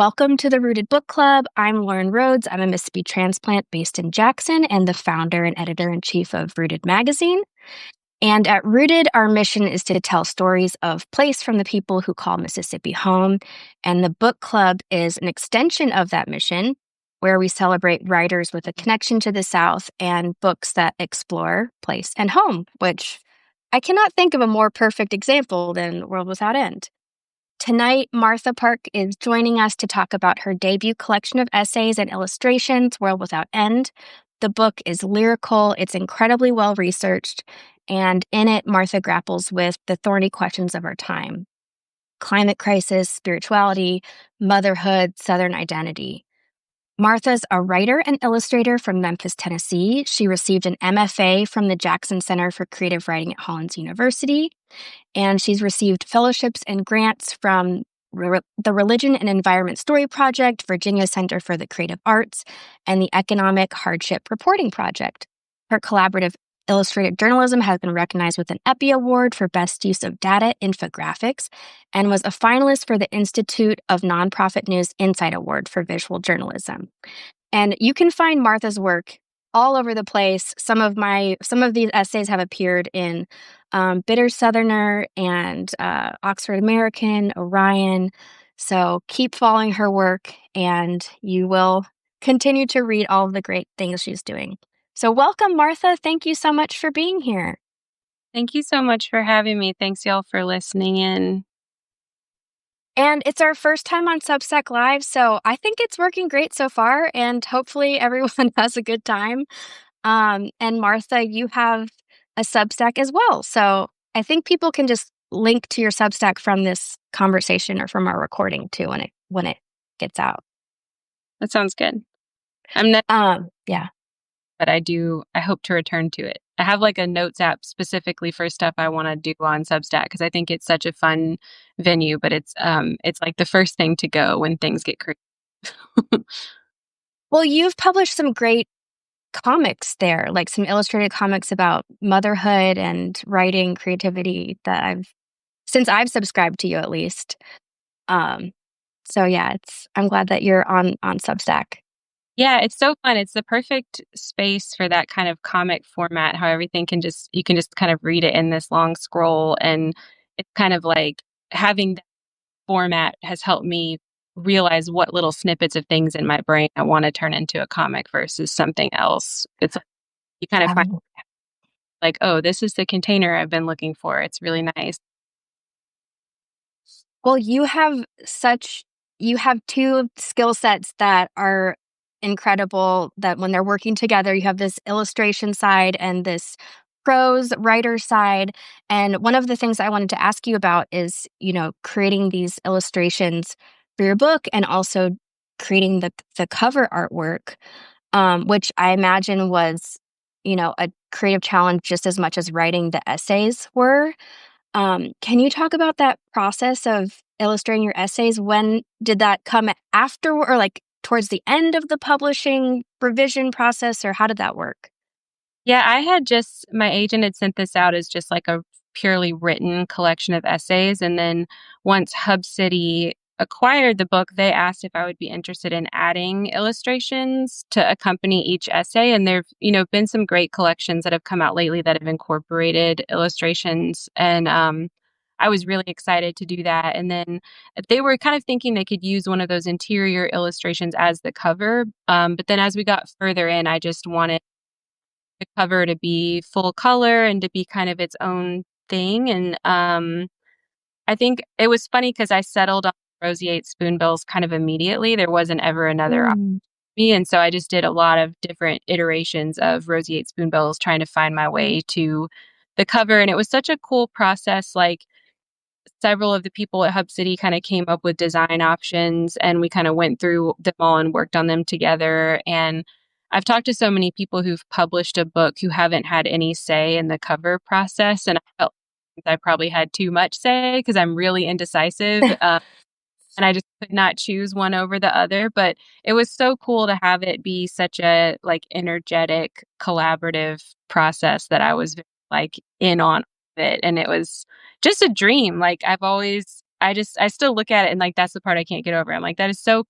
Welcome to the Rooted Book Club. I'm Lauren Rhodes. I'm a Mississippi transplant based in Jackson and the founder and editor-in-chief of Rooted Magazine. And at Rooted, our mission is to tell stories of place from the people who call Mississippi home. And the book club is an extension of that mission, where we celebrate writers with a connection to the South and books that explore place and home, which I cannot think of a more perfect example than World Without End. Tonight, Martha Park is joining us to talk about her debut collection of essays and illustrations, World Without End. The book is lyrical, it's incredibly well researched, and in it, Martha grapples with the thorny questions of our time: climate crisis, spirituality, motherhood, Southern identity. Martha's a writer and illustrator from Memphis, Tennessee. She received an MFA from the Jackson Center for Creative Writing at Hollins University, and she's received fellowships and grants from the Religion and Environment Story Project, Virginia Center for the Creative Arts, and the Economic Hardship Reporting Project. Her collaborative illustrated journalism has been recognized with an EPI Award for Best Use of Data Infographics and was a finalist for the Institute of Nonprofit News Insight Award for Visual Journalism. And you can find Martha's work all over the place. Some of these essays have appeared in Bitter Southerner and Oxford American, Orion. So keep following her work and you will continue to read all of the great things she's doing. So welcome, Martha. Thank you so much for being here. Thank you so much for having me. Thanks, y'all, for listening in. And it's our first time on Substack Live, so I think it's working great so far, and hopefully everyone has a good time. And Martha, you have a Substack as well, so I think people can just link to your Substack from this conversation or from our recording too when it gets out. That sounds good. I'm not, yeah. but I hope to return to it. I have like a notes app specifically for stuff I want to do on Substack because I think it's such a fun venue, but it's like the first thing to go when things get crazy. Well, you've published some great comics there, like some illustrated comics about motherhood and writing creativity that since I've subscribed to you at least. So yeah, I'm glad that you're on Substack. Yeah, it's so fun. It's the perfect space for that kind of comic format, how everything you can just kind of read it in this long scroll. And it's kind of like having that format has helped me realize what little snippets of things in my brain I want to turn into a comic versus something else. It's like you kind of find like, oh, this is the container I've been looking for. It's really nice. Well, you have two skill sets that are incredible, that when they're working together, you have this illustration side and this prose writer side. And one of the things I wanted to ask you about is, creating these illustrations for your book and also creating the cover artwork, which I imagine was, a creative challenge just as much as writing the essays were. Can you talk about that process of illustrating your essays? When did that come after, or like towards the end of the publishing revision process, or how did that work? Yeah, my agent had sent this out as just like a purely written collection of essays. And then once Hub City acquired the book, they asked if I would be interested in adding illustrations to accompany each essay. And there've, been some great collections that have come out lately that have incorporated illustrations. And I was really excited to do that. And then they were kind of thinking they could use one of those interior illustrations as the cover. But then as we got further in, I just wanted the cover to be full color and to be kind of its own thing. And I think it was funny because I settled on Roseate Spoonbills kind of immediately. There wasn't ever another option for me. And so I just did a lot of different iterations of Roseate Spoonbills trying to find my way to the cover. And it was such a cool process. Like several of the people at Hub City kind of came up with design options and we kind of went through them all and worked on them together. And I've talked to so many people who've published a book who haven't had any say in the cover process. And I felt I probably had too much say because I'm really indecisive. And I just could not choose one over the other. But it was so cool to have it be such a like energetic, collaborative process that I was like in on it. And it was just a dream. Like I still look at it and like that's the part I can't get over. I'm like, that is so cool.